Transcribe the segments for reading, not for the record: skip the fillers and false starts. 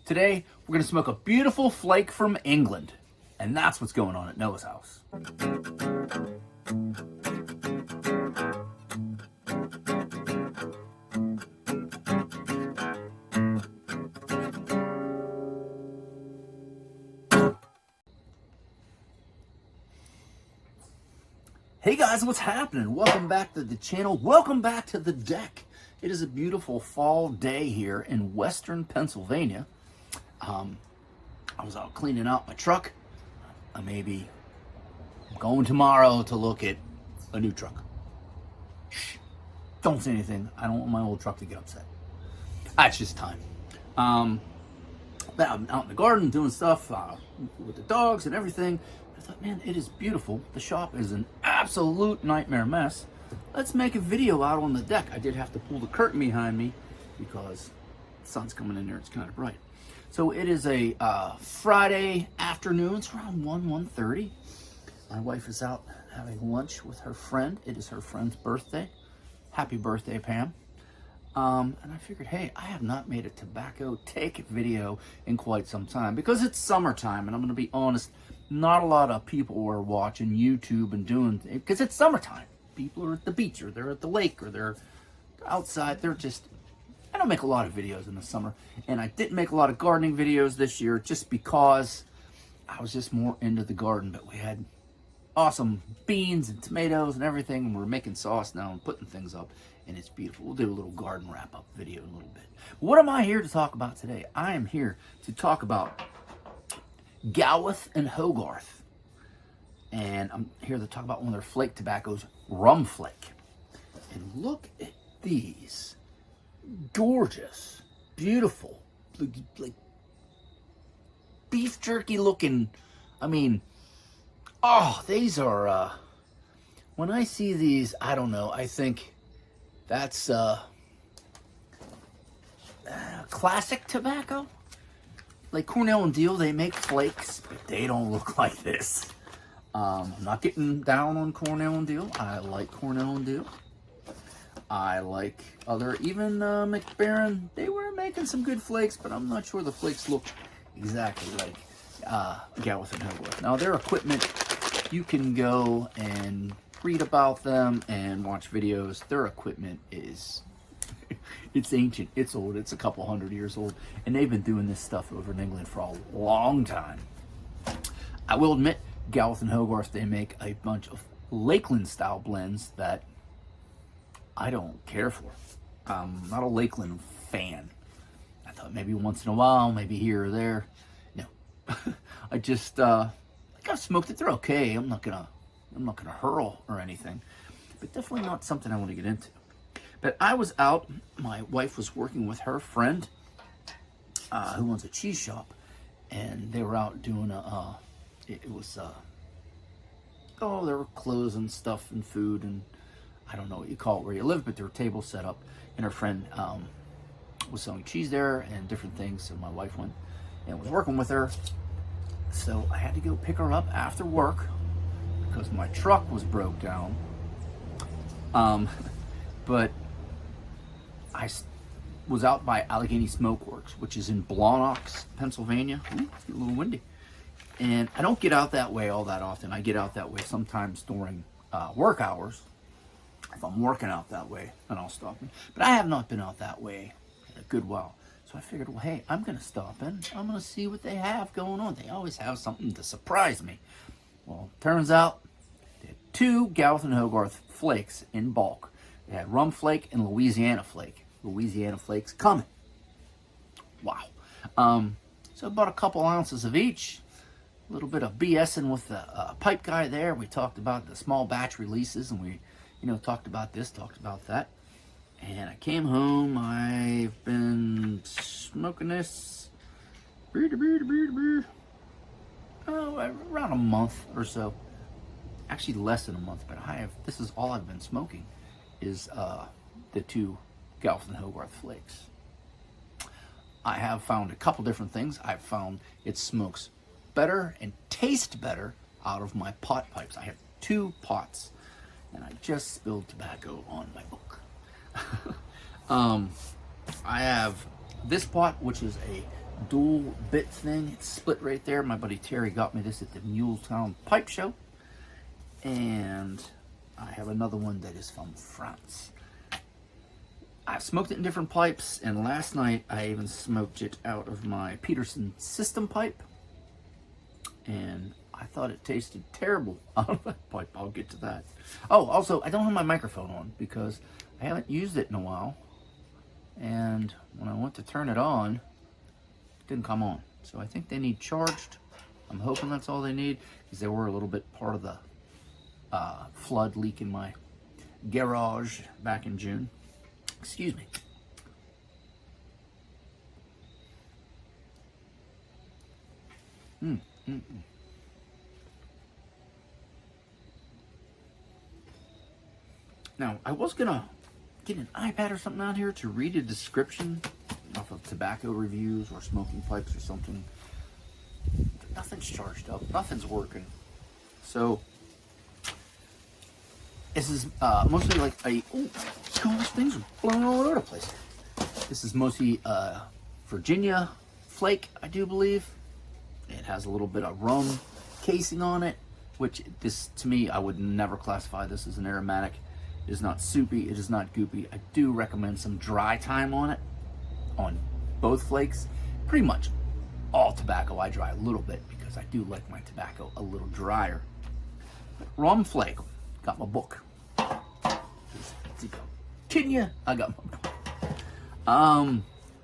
Today, we're going to smoke a beautiful flake from England. And that's what's going on at Noah's house. Hey guys, what's happening? Welcome back to the channel. Welcome back to the deck. It is a beautiful fall day here in western Pennsylvania. I was out cleaning out my truck. I may be going tomorrow to look at a new truck. Shh, don't say anything. I don't want my old truck to get upset. It's just time. But I'm out in the garden doing stuff with the dogs and everything. I thought, man, it is beautiful. The shop is an absolute nightmare mess. Let's make a video out on the deck. I did have to pull the curtain behind me because the sun's coming in there. It's kind of bright. So it is a Friday afternoon. It's around 1:30. My wife is out having lunch with her friend. It is her friend's birthday. Happy birthday, Pam. And I figured, hey, I have not made a tobacco take video in quite some time because it's summertime, and I'm going to be honest, not a lot of people are watching YouTube and doing things because it's summertime. People are at the beach, or they're at the lake, or they're outside. I don't make a lot of videos in the summer, and I didn't make a lot of gardening videos this year just because I was just more into the garden. But we had awesome beans and tomatoes and everything, and we're making sauce now and putting things up, and it's beautiful. We'll do a little garden wrap-up video in a little bit. What am I here to talk about today? I am here to talk about Gawith and Hoggarth, and I'm here to talk about one of their flake tobaccos, Rum Flake. And look at these gorgeous, beautiful, like beef jerky looking. I mean, oh, these are, when I see these, I don't know, I think that's classic tobacco. Like Cornell and Deal, they make flakes, but they don't look like this. I'm not getting down on Cornell and Deal. I like Cornell and Deal. I like even McBaron. They were making some good flakes, but I'm not sure the flakes look exactly like Gawith and Hoggarth. Now, their equipment, you can go and read about them and watch videos. Their equipment is, it's ancient, it's old, it's a couple hundred years old, and they've been doing this stuff over in England for a long time. I will admit, Gawith and Hoggarth, they make a bunch of Lakeland style blends that I don't care for. I'm not a Lakeland fan. I thought maybe once in a while, maybe here or there. No, I just like I've smoked it. They're okay. I'm not gonna hurl or anything, but definitely not something I want to get into. But I was out. My wife was working with her friend who owns a cheese shop, and they were out doing it was they were clothes and stuff and food, and I don't know what you call it where you live, but there were tables set up, and her friend was selling cheese there and different things. So my wife went and was working with her. So I had to go pick her up after work because my truck was broke down. But I was out by Allegheny Smoke Works, which is in Blawnox, Pennsylvania. Ooh, it's a little windy. And I don't get out that way all that often. I get out that way sometimes during work hours. If I'm working out that way, then I'll stop in. But I have not been out that way in a good while. So I figured, well, hey, I'm going to stop in. I'm going to see what they have going on. They always have something to surprise me. Well, turns out they had 2 Gawith and Hoggarth flakes in bulk. They had Rum Flake and Louisiana Flake. Louisiana Flake's coming. Wow. So about a couple ounces of each. A little bit of BSing with the pipe guy there. We talked about the small batch releases, and we talked about this, talked about that. And I came home. I've been smoking this around a month or so. Actually, less than a month. But this is all I've been smoking is the 2 Gawith and Hoggarth flakes. I have found a couple different things. I've found it smokes better and tastes better out of my pot pipes. I have 2 pots, and I just spilled tobacco on my book. I have this pot, which is a dual bit thing. It's split right there. My buddy Terry got me this at the Muletown Pipe Show. And I have another one that is from France. I've smoked it in different pipes, and last night I even smoked it out of my Peterson system pipe. And I thought it tasted terrible out of that pipe. I'll get to that. Oh, also, I don't have my microphone on because I haven't used it in a while. And when I went to turn it on, it didn't come on. So I think they need charged. I'm hoping that's all they need, because they were a little bit part of the flood leak in my garage back in June. Excuse me. Now, I was going to get an iPad or something out here to read a description off of tobacco reviews or smoking pipes or something. Nothing's charged up. Nothing's working. So, this is mostly like a... Oh, gosh, things are blowing all over the place. This is mostly Virginia flake, I do believe. It has a little bit of rum casing on it, which this, to me, I would never classify this as an aromatic. It is not soupy. It is not goopy. I do recommend some dry time on it, on both flakes. Pretty much all tobacco I dry a little bit because I do like my tobacco a little drier. But rum flake, got my book. Kenya, I got my book.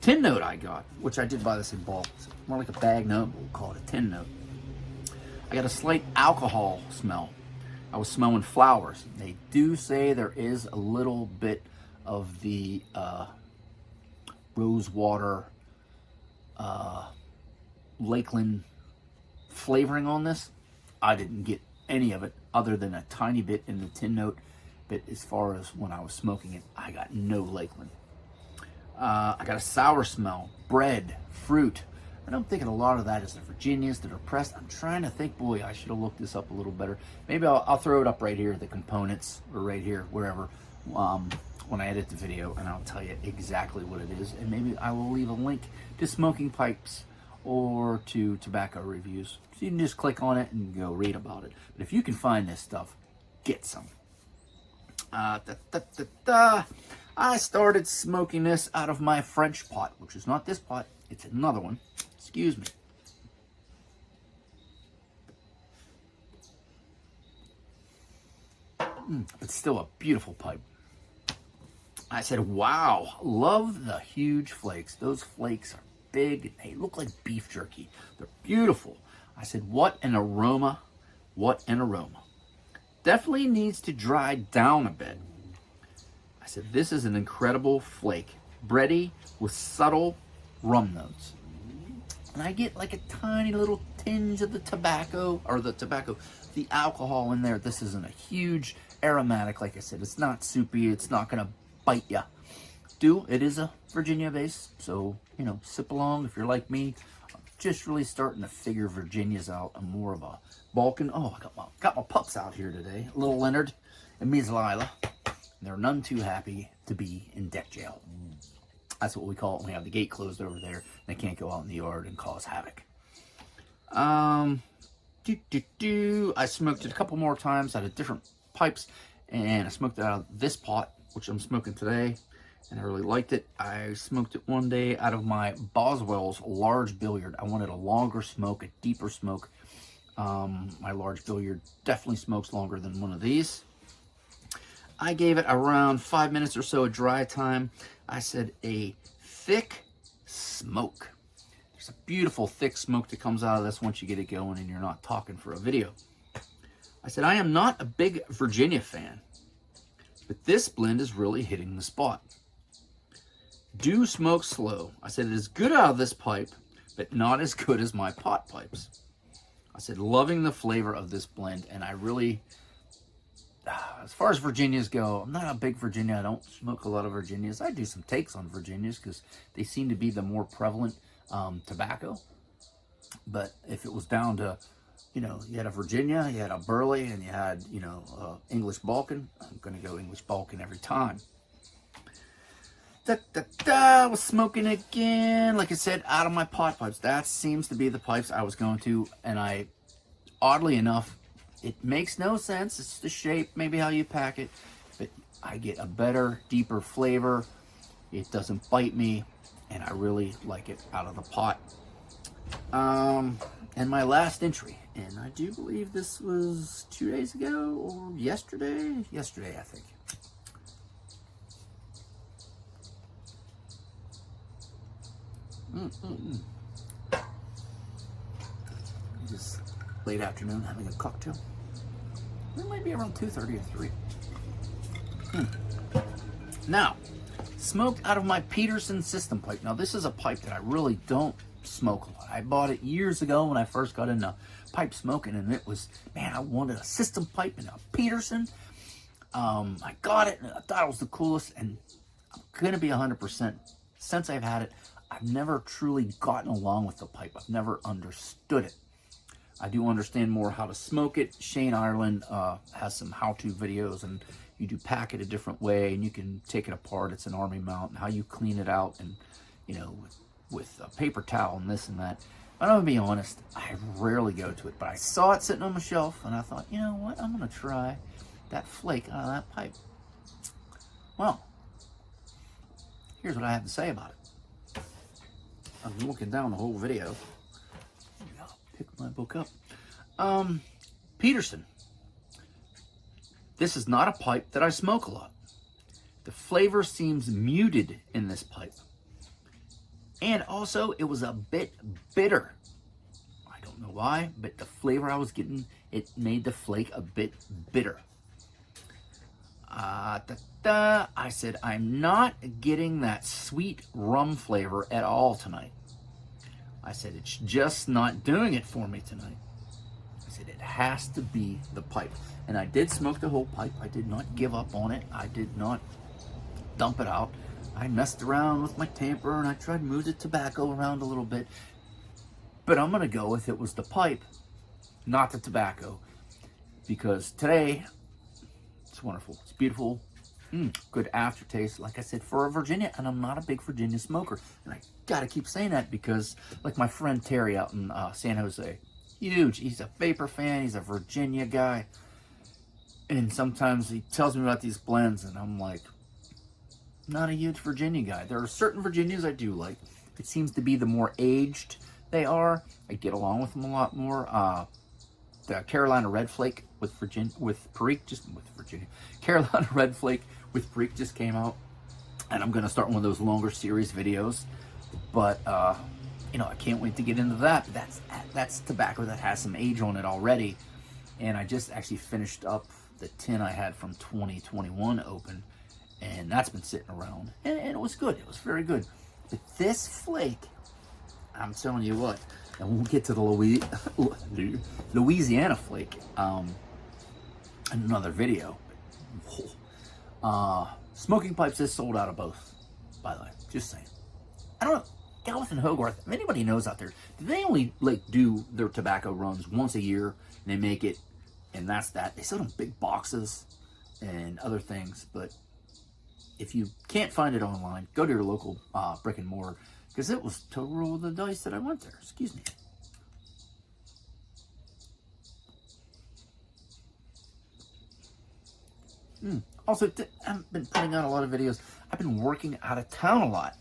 Tin note I got, which I did buy this in bulk. It's more like a bag note, but we'll call it a tin note. I got a slight alcohol smell. I was smelling flowers. They do say there is a little bit of the rose water, Lakeland flavoring on this. I didn't get any of it other than a tiny bit in the tin note. But as far as when I was smoking it, I got no Lakeland. I got a sour smell, bread, fruit. And I'm thinking a lot of that is the Virginias that are pressed. I'm trying to think, boy, I should have looked this up a little better. Maybe I'll throw it up right here, the components, or right here, wherever, when I edit the video, and I'll tell you exactly what it is. And maybe I will leave a link to smoking pipes or to tobacco reviews. So you can just click on it and go read about it. But if you can find this stuff, get some. I started smoking this out of my French pot, which is not this pot, it's another one. Excuse me. It's still a beautiful pipe. I said, wow, love the huge flakes. Those flakes are big. They look like beef jerky. They're beautiful. I said, what an aroma. What an aroma. Definitely needs to dry down a bit. I said, this is an incredible flake. Bready with subtle rum notes. And I get like a tiny little tinge of the tobacco, the alcohol in there. This isn't a huge aromatic, like I said. It's not soupy. It's not going to bite you. It is a Virginia base, so, you know, sip along if you're like me. I'm just really starting to figure Virginias out. I'm more of a Balkan. Oh, I got my pups out here today. Little Leonard and Ms. Lila. They're none too happy to be in deck jail. That's what we call it when we have the gate closed over there. They can't go out in the yard and cause havoc. I smoked it a couple more times out of different pipes, and I smoked it out of this pot, which I'm smoking today, and I really liked it. I smoked it one day out of my Boswell's large billiard. I wanted a longer smoke, a deeper smoke. My large billiard definitely smokes longer than one of these. I gave it around 5 minutes or so of dry time. I said a thick smoke. There's a beautiful thick smoke that comes out of this once you get it going and you're not talking for a video. I said, I am not a big Virginia fan, but this blend is really hitting the spot. Do smoke slow. I said, it is good out of this pipe, but not as good as my pot pipes. I said, loving the flavor of this blend, and I really... As far as Virginias go, I'm not a big Virginia. I don't smoke a lot of Virginias. I do some takes on Virginias because they seem to be the more prevalent tobacco. But if it was down to, you know, you had a Virginia, you had a Burley, and you had, you know, English Balkan, I'm going to go English Balkan every time. I was smoking again. Like I said, out of my pot pipes. That seems to be the pipes I was going to. And I, oddly enough, it makes no sense. It's the shape, maybe how you pack it. But I get a better, deeper flavor. It doesn't bite me. And I really like it out of the pot. And my last entry. And I do believe this was 2 days ago or yesterday. Yesterday, I think. Just late afternoon having a cocktail. It might be around 2:30 or 3. Now, smoked out of my Peterson system pipe. Now, this is a pipe that I really don't smoke a lot. I bought it years ago when I first got into pipe smoking, and it was, man, I wanted a system pipe and a Peterson. I got it, and I thought it was the coolest, and I'm going to be 100%. Since I've had it, I've never truly gotten along with the pipe. I've never understood it. I do understand more how to smoke it. Shane Ireland has some how-to videos, and you do pack it a different way, and you can take it apart. It's an army mount, and how you clean it out, and you know, with a paper towel and this and that. But I'm gonna be honest, I rarely go to it. But I saw it sitting on my shelf, and I thought, you know what? I'm gonna try that flake out of that pipe. Well, here's what I have to say about it. I'm looking down the whole video. I'll pick my book up. Peterson. This is not a pipe that I smoke a lot. The flavor seems muted in this pipe. And also, it was a bit bitter. I don't know why, but the flavor I was getting, it made the flake a bit bitter. I said, I'm not getting that sweet rum flavor at all tonight. I said, it's just not doing it for me tonight. I said, it has to be the pipe. And I did smoke the whole pipe. I did not give up on it. I did not dump it out. I messed around with my tamper, and I tried to move the tobacco around a little bit. But I'm going to go with it was the pipe, not the tobacco. Because today, it's wonderful. It's beautiful. Good aftertaste, like I said, for a Virginia, and I'm not a big Virginia smoker. And I gotta keep saying that because, like my friend Terry out in San Jose, huge, he's a vapor fan, he's a Virginia guy. And sometimes he tells me about these blends, and I'm like, not a huge Virginia guy. There are certain Virginias I do like. It seems to be the more aged they are, I get along with them a lot more. The Carolina Red Flake with Virginia. Carolina Red Flake with Perique just came out, and I'm going to start one of those longer series videos. But you know, I can't wait to get into that. That's tobacco that has some age on it already, and I just actually finished up the tin I had from 2021 open, and that's been sitting around, and it was good. It was very good. But this flake, I'm telling you what, and we'll get to the Louisiana flake in another video. Smoking pipes is sold out of both, by the way. Just saying. I don't know. Gawith and Hoggarth, if anybody knows out there, do they only like do their tobacco runs once a year, and they make it, and that's that? They sell them big boxes and other things, but if you can't find it online, go to your local brick and mortar, because it was total roll of the dice that I went there. Excuse me. Also, I've been putting out a lot of videos. I've been working out of town a lot.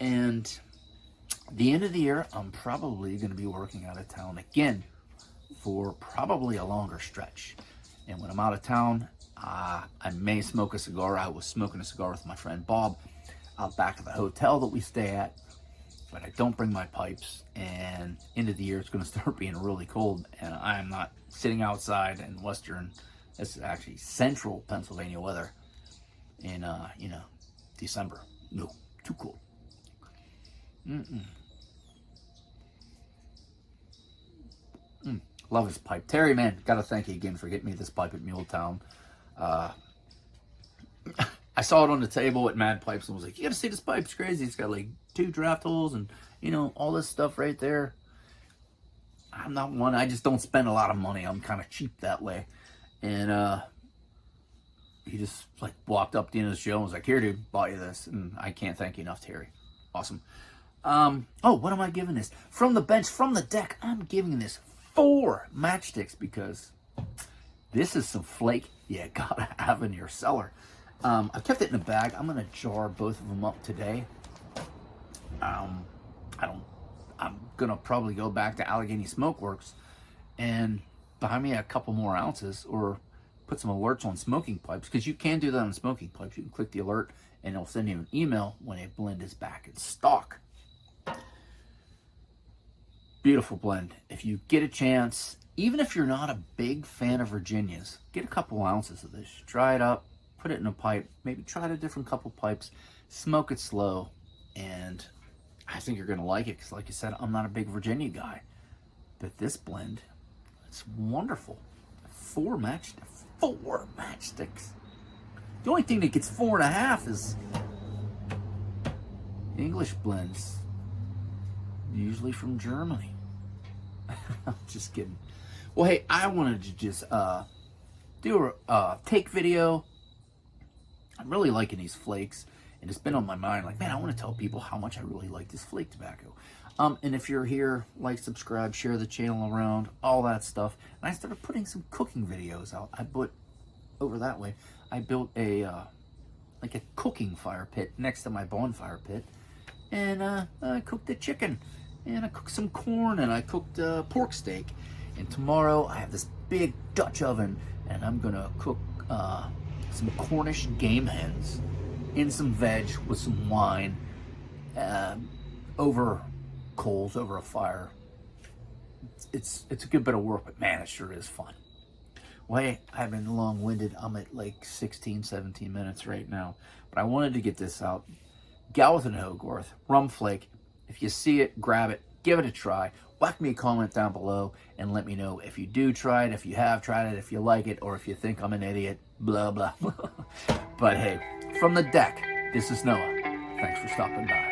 And the end of the year, I'm probably going to be working out of town again for probably a longer stretch. And when I'm out of town, I may smoke a cigar. I was smoking a cigar with my friend Bob out back at the hotel that we stay at. But I don't bring my pipes. And end of the year, it's going to start being really cold. And I'm not sitting outside in western, this is actually central Pennsylvania weather in, you know, December. No, too cold. Love his pipe. Terry, man, gotta thank you again for getting me this pipe at Muletown. I saw it on the table at Mad Pipes and was like, you gotta see this pipe, it's crazy. It's got like 2 draft holes and, you know, all this stuff right there. I'm not one, I just don't spend a lot of money. I'm kind of cheap that way. And, he just like walked up to the end of the show and was like, here, dude, bought you this. And I can't thank you enough, Terry. Awesome. Oh, what am I giving this? From the bench, from the deck, I'm giving this 4 matchsticks because this is some flake you gotta have in your cellar. I kept it in a bag. I'm gonna jar both of them up today. I'm gonna probably go back to Allegheny Smokeworks and buy me a couple more ounces, or put some alerts on smoking pipes, because you can do that on smoking pipes. You can click the alert and it'll send you an email when a blend is back in stock. Beautiful blend. If you get a chance, even if you're not a big fan of Virginias, get a couple ounces of this. Dry it up, put it in a pipe, maybe try it a different couple pipes, smoke it slow, and I think you're going to like it, because like I said, I'm not a big Virginia guy. But this blend, it's wonderful. 4 matchsticks. The only thing that gets 4.5 is English blends, usually from Germany. I'm just kidding. Well, hey, I wanted to just do a take video. I'm really liking these flakes, and it's been on my mind, like, man, I want to tell people how much I really like this flake tobacco. And if you're here, like, subscribe, share the channel around, all that stuff. And I started putting some cooking videos out. I put over that way. I built a like a cooking fire pit next to my bonfire pit, and I cooked the chicken, and I cooked some corn, and I cooked pork steak. And tomorrow I have this big Dutch oven, and I'm gonna cook some Cornish game hens in some veg with some wine over coals, over a fire. It's a good bit of work, but man, it sure is fun. Well, hey, I've been long-winded. I'm at like 16, 17 minutes right now, but I wanted to get this out. Gawith Hoggarth Rum flake. If you see it, grab it, give it a try. Whack me a comment down below and let me know if you do try it, if you have tried it, if you like it, or if you think I'm an idiot, blah, blah. But hey, from the deck, this is Noah. Thanks for stopping by.